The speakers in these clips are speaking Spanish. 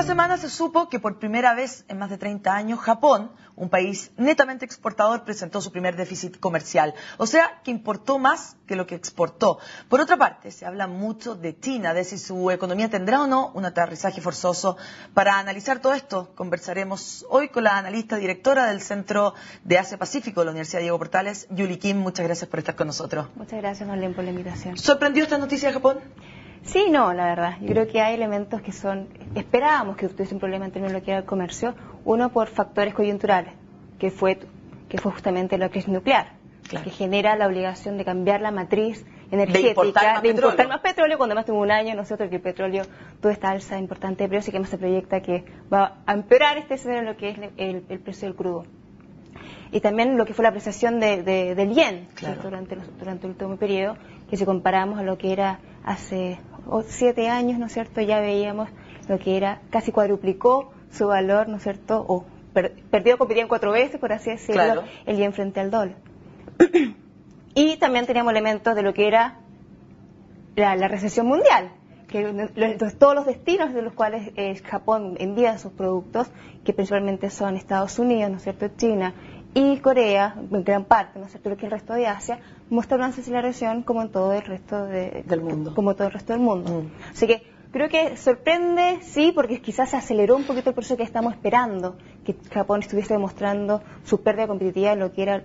Esta semana se supo que por primera vez en más de 30 años Japón, un país netamente exportador, presentó su primer déficit comercial. O sea, que importó más que lo que exportó. Por otra parte, se habla mucho de China, de si su economía tendrá o no un aterrizaje forzoso. Para analizar todo esto, conversaremos hoy con la analista directora del Centro de Asia-Pacífico de la Universidad Diego Portales, Yuli Kim. Muchas gracias por estar con nosotros. Muchas gracias, Marlene, por la invitación. ¿Sorprendió esta noticia de Japón? Sí, no, la verdad. Yo creo que hay elementos que son... Esperábamos que tuviese un problema en términos de lo que era el comercio. Uno, por factores coyunturales, que fue justamente la crisis nuclear, claro, que genera la obligación de cambiar la matriz energética, de importar más petróleo, cuando más tengo un año, nosotros que el petróleo, toda esta alza importante de precios, y que más se proyecta que va a empeorar este escenario en lo que es el precio del crudo. Y también lo que fue la apreciación del yen, claro, durante el último periodo, que si comparamos a lo que era hace 7 años, ¿no es cierto?, ya veíamos lo que era, casi cuadruplicó su valor, ¿no es cierto?, o perdió, competían 4 veces, por así decirlo, claro, el yen frente al dólar. Y también teníamos elementos de lo que era la recesión mundial, que todos los destinos de los cuales Japón envía sus productos, que principalmente son Estados Unidos, ¿no es cierto?, China y Corea, en gran parte, ¿no es cierto?, lo que es el resto de Asia, muestra una desaceleración como en todo el resto del mundo. Como todo el resto del mundo. Así que creo que sorprende, sí, porque quizás se aceleró un poquito el proceso que estamos esperando, que Japón estuviese demostrando su pérdida de competitividad en lo que era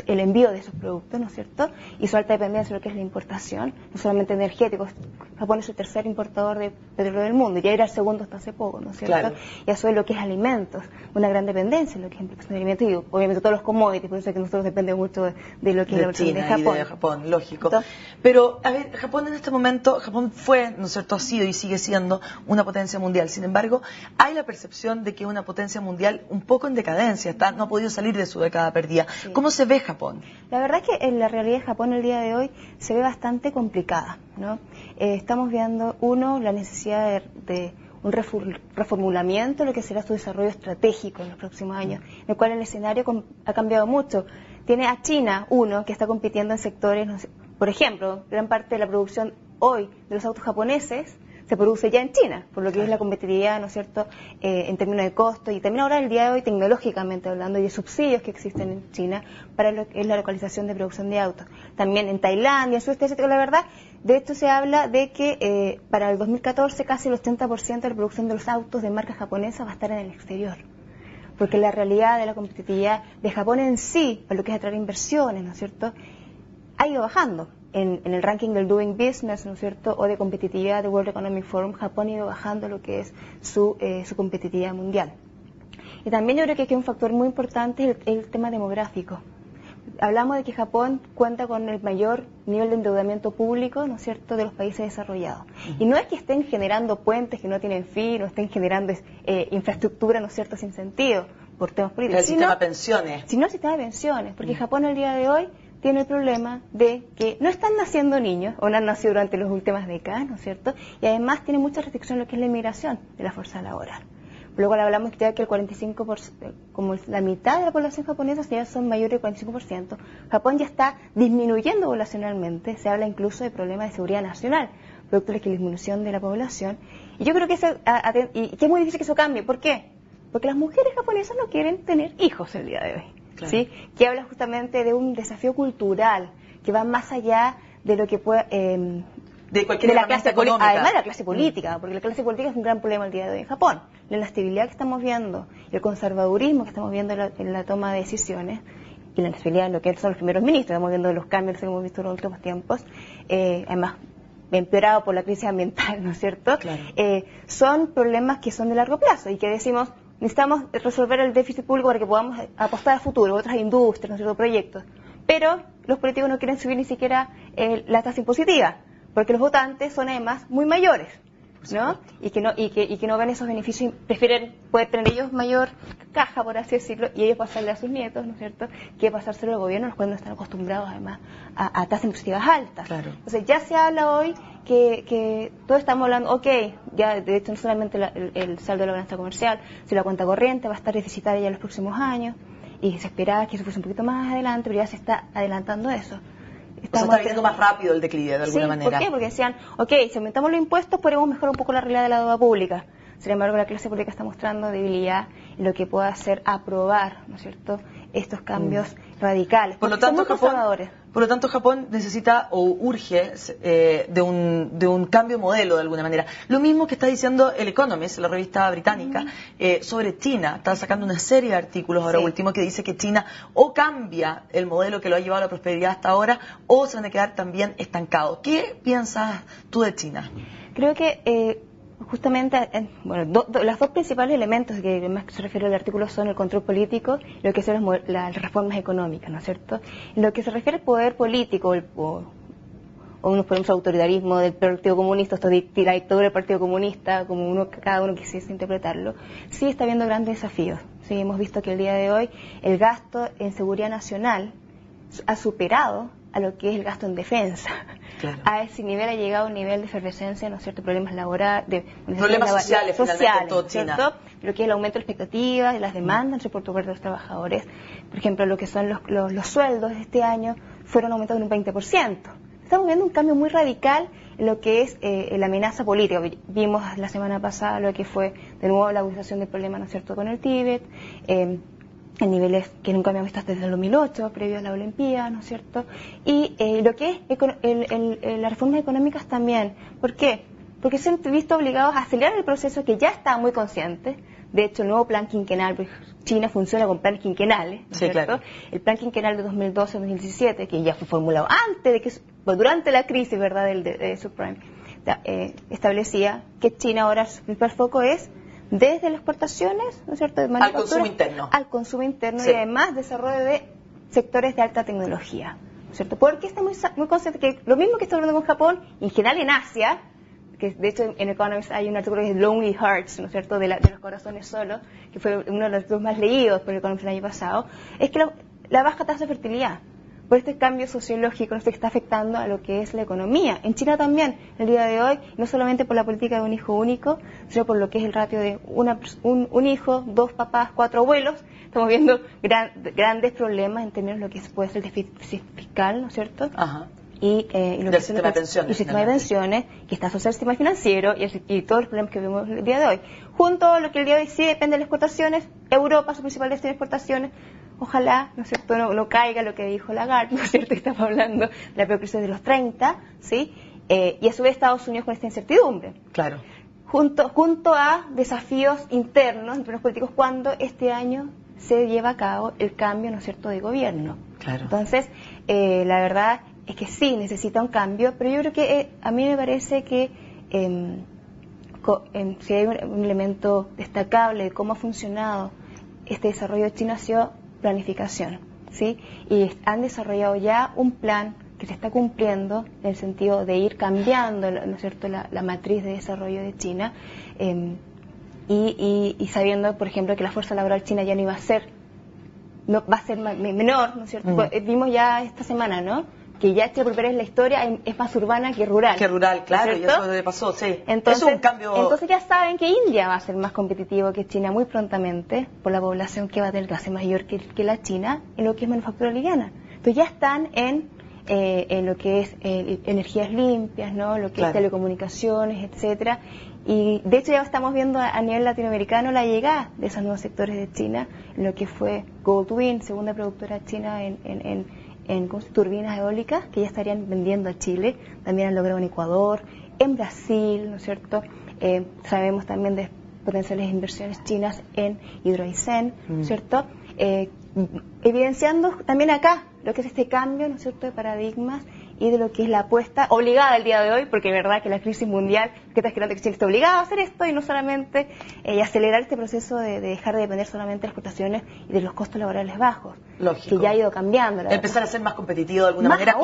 el envío de esos productos, ¿no es cierto?, y su alta dependencia de lo que es la importación, no solamente energéticos. Japón es el tercer importador de petróleo del mundo, y ya era el segundo hasta hace poco, ¿no es cierto? Claro. Y a su vez lo que es alimentos, una gran dependencia en lo que es importación de alimentos, y obviamente todos los commodities, por eso es que nosotros dependemos mucho de lo que es la versión de Japón. Y de Japón, lógico. ¿Entonces? Pero, a ver, Japón en este momento, Japón fue, ¿no es cierto?, ha sido y sigue siendo una potencia mundial. Sin embargo, hay la percepción de que es una potencia mundial un poco en decadencia, no ha podido salir de su década perdida. Sí. ¿Cómo se ve Japón? La verdad es que en la realidad de Japón el día de hoy se ve bastante complicada, ¿no? Estamos viendo, la necesidad de un reformulamiento de lo que será su desarrollo estratégico en los próximos años, en el cual el escenario ha cambiado mucho. Tiene a China, que está compitiendo en sectores, no sé, por ejemplo, gran parte de la producción hoy de los autos japoneses se produce ya en China, por lo que es la competitividad, ¿no es cierto?, en términos de costo, y también ahora el día de hoy tecnológicamente hablando, y de subsidios que existen en China para lo que es la localización de producción de autos. También en Tailandia, en sudeste asiático, la verdad, de hecho se habla de que para el 2014 casi el 80% de la producción de los autos de marca japonesa va a estar en el exterior, porque la realidad de la competitividad de Japón en sí, para lo que es atraer inversiones, ¿no es cierto?, ha ido bajando. En el ranking del Doing Business, ¿no es cierto?, o de competitividad de World Economic Forum, Japón ha ido bajando lo que es su competitividad mundial. Y también yo creo que aquí un factor muy importante es el tema demográfico. Hablamos de que Japón cuenta con el mayor nivel de endeudamiento público, ¿no es cierto?, de los países desarrollados. Y no es que estén generando puentes que no tienen fin, o estén generando infraestructura, ¿no es cierto?, sin sentido, por temas políticos. El sistema de pensiones. Sino el sistema de pensiones, porque Japón el día de hoy tiene el problema de que no están naciendo niños, o no han nacido durante las últimas décadas, ¿no es cierto?, y además tiene mucha restricción en lo que es la inmigración de la fuerza laboral. Luego hablamos ya que el 45%, como la mitad de la población japonesa ya son mayores del 45%, Japón ya está disminuyendo poblacionalmente, se habla incluso de problemas de seguridad nacional, producto de la disminución de la población, y yo creo que que es muy difícil que eso cambie. ¿Por qué? Porque las mujeres japonesas no quieren tener hijos el día de hoy. Claro. ¿Sí? Que habla justamente de un desafío cultural que va más allá de lo que pueda de la clase política, además de la clase política, porque la clase política es un gran problema el día de hoy en Japón. La inestabilidad que estamos viendo, el conservadurismo que estamos viendo en la toma de decisiones, y la inestabilidad en lo que son los primeros ministros, estamos viendo los cambios que hemos visto en los últimos tiempos, además empeorado por la crisis ambiental, ¿no es cierto? Claro. Son problemas que son de largo plazo y que decimos, necesitamos resolver el déficit público para que podamos apostar a futuro, otras industrias, ¿no es cierto?, proyectos. Pero los políticos no quieren subir ni siquiera la tasa impositiva, porque los votantes son además muy mayores, ¿no? Y que no ven esos beneficios, prefieren poder tener ellos mayor caja, por así decirlo, y ellos pasarle a sus nietos, ¿no es cierto?, que pasárselo al gobierno, los cuales no están acostumbrados además a tasas impositivas altas. Claro. Entonces ya se habla hoy que todos estamos hablando, ya de hecho no solamente el saldo de la balanza comercial, sino la cuenta corriente va a estar deficitaria ya en los próximos años, y se esperaba que eso fuese un poquito más adelante, pero ya se está adelantando eso. O sea, está viniendo más rápido el declive de alguna manera. ¿Por qué? Porque decían, ok, si aumentamos los impuestos podemos mejorar un poco la realidad de la deuda pública. Sin embargo, la clase política está mostrando debilidad en lo que puede hacer aprobar, ¿no es cierto?, estos cambios radicales. Por lo tanto, Japón necesita o urge de un cambio de modelo de alguna manera. Lo mismo que está diciendo el Economist, la revista británica, sobre China. Está sacando una serie de artículos ahora último que dice que China o cambia el modelo que lo ha llevado a la prosperidad hasta ahora o se van a quedar también estancados. ¿Qué piensas tú de China? Creo que justamente, los dos principales elementos que más se refiere al artículo son el control político y lo que son las reformas económicas, ¿no es cierto? En lo que se refiere al poder político, o unos ponemos autoritarismo del Partido Comunista, la dictadura del Partido Comunista, como cada uno quisiese interpretarlo, sí está habiendo grandes desafíos. Sí, hemos visto que el día de hoy el gasto en seguridad nacional ha superado a lo que es el gasto en defensa. Claro. A ese nivel ha llegado un nivel de efervescencia, ¿no es cierto?, problemas laborales, problemas sociales, finalmente, en todo China. ¿Cierto? Lo que es el aumento de expectativas, de las demandas por parte de los trabajadores. Por ejemplo, lo que son los sueldos de este año fueron aumentados en un 20%. Estamos viendo un cambio muy radical en lo que es la amenaza política. Vimos la semana pasada lo que fue de nuevo la agudización del problema, ¿no es cierto?, con el Tíbet, en niveles que nunca habíamos visto desde el 2008, previo a la Olimpiada, ¿no es cierto? Y lo que es las reformas económicas también. ¿Por qué? Porque se han visto obligados a acelerar el proceso que ya estaba muy consciente. De hecho, el nuevo plan quinquenal, pues China funciona con planes quinquenales, ¿no es cierto? Claro. El plan quinquenal de 2012-2017, que ya fue formulado antes de que, durante la crisis, ¿verdad?, de subprime, establecía que China ahora su principal foco es desde las exportaciones, ¿no es cierto?, de al consumo interno. Al consumo interno y además desarrollo de sectores de alta tecnología, ¿no es cierto? Porque está muy consciente que lo mismo que está hablando con Japón, en general en Asia, que de hecho en Economist hay un artículo que es Lonely Hearts, ¿no es cierto?, de los corazones solos, que fue uno de los artículos más leídos por Economist el año pasado, es que la baja tasa de fertilidad, por este cambio sociológico, que está afectando a lo que es la economía. En China también, el día de hoy, no solamente por la política de un hijo único, sino por lo que es el ratio de un hijo, 2 papás, 4 abuelos. Estamos viendo grandes problemas en términos de lo que puede ser el déficit fiscal, ¿no es cierto? Ajá. Y lo del sistema de pensiones. El sistema de pensiones, que está asociado al sistema financiero y todos los problemas que vemos el día de hoy. Junto a lo que el día de hoy sí depende de las exportaciones, Europa, su principal destino de exportaciones. Ojalá, ¿no es cierto?, no caiga lo que dijo Lagarde, ¿no es cierto?, que estamos hablando de la peor crisis de los 30, ¿sí? Y a su vez Estados Unidos con esta incertidumbre. Claro. Junto a desafíos internos, en términos políticos, cuando este año se lleva a cabo el cambio, ¿no es cierto?, de gobierno. Claro. Entonces, la verdad es que sí, necesita un cambio, pero yo creo que a mí me parece que si hay un elemento destacable de cómo ha funcionado este desarrollo de China ha sido planificación, ¿sí? Y han desarrollado ya un plan que se está cumpliendo en el sentido de ir cambiando, ¿no es cierto?, la matriz de desarrollo de China y sabiendo, por ejemplo, que la fuerza laboral china ya no iba a ser, va a ser menor, ¿no es cierto? Vimos ya esta semana, ¿no?, que ya Chile por primera vez en la historia es más urbana que rural. Que rural, claro, ¿cierto? y eso le pasó, sí. Entonces, es un cambio. Entonces ya saben que India va a ser más competitivo que China muy prontamente, por la población que va a tener, que va a ser mayor que la China, en lo que es manufactura liviana. Entonces ya están en lo que es energías limpias, ¿no?, lo que es telecomunicaciones, etcétera. Y de hecho ya estamos viendo a nivel latinoamericano la llegada de esos nuevos sectores de China, en lo que fue Goldwind, segunda productora china en turbinas eólicas, que ya estarían vendiendo a Chile. También han logrado en Ecuador, en Brasil, ¿no es cierto? Sabemos también de potenciales inversiones chinas en Hidroaicén, ¿cierto? Evidenciando también acá lo que es este cambio, ¿no es cierto?, de paradigmas y de lo que es la apuesta obligada el día de hoy, porque es verdad que la crisis mundial que está generando que Chile está obligado a hacer esto y no solamente acelerar este proceso de dejar de depender solamente de las exportaciones y de los costos laborales bajos. Lógico. Que ya ha ido cambiando. Empezar a ser más competitivo de alguna manera,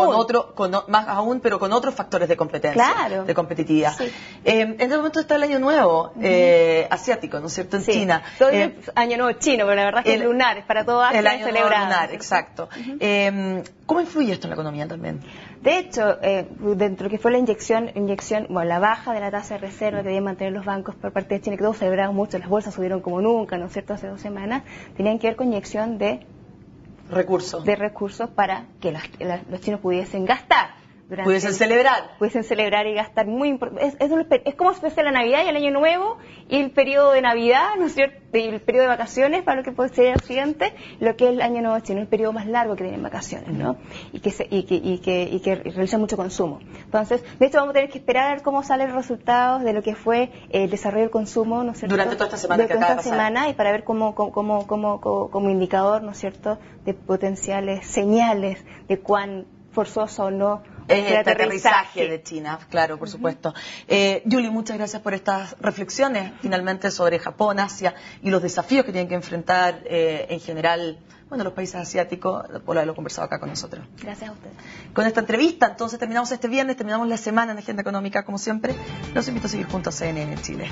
más aún, pero con otros factores de competencia, de competitividad. Sí. En este momento está el año nuevo asiático, ¿no es cierto?, en China. Todo el año nuevo chino, pero la verdad es que es lunar, es para todo Asia el año nuevo lunar, ¿sí? Exacto. ¿Cómo influye esto en la economía también? De hecho, dentro de lo que fue la inyección, bueno, la baja de la tasa de reserva que debían mantener los bancos por parte de China, que todos celebraron mucho, las bolsas subieron como nunca, ¿no es cierto?, hace 2 semanas, tenían que ver con inyección de recursos para que los chinos pudiesen gastar. Pudiesen celebrar y gastar muy importante. Es como si fuese la Navidad y el Año Nuevo y el periodo de Navidad, ¿no es cierto? Y el periodo de vacaciones para lo que puede ser el Occidente, lo que es el Año Nuevo chino, el periodo más largo que tienen vacaciones, ¿no? Y que realizan mucho consumo. Entonces, de hecho vamos a tener que esperar a ver cómo salen los resultados de lo que fue el desarrollo del consumo, ¿no es cierto? Durante toda esta semana que acaba de pasar. Y para ver como indicador, ¿no es cierto?, de potenciales señales de cuán forzoso o no el aterrizaje de China, claro, por supuesto. Julie, muchas gracias por estas reflexiones, finalmente, sobre Japón, Asia y los desafíos que tienen que enfrentar en general, bueno, los países asiáticos, por haberlo conversado acá con nosotros. Gracias a ustedes. Con esta entrevista, entonces, terminamos este viernes, terminamos la semana en Agenda Económica, como siempre. Los invito a seguir juntos a CNN Chile.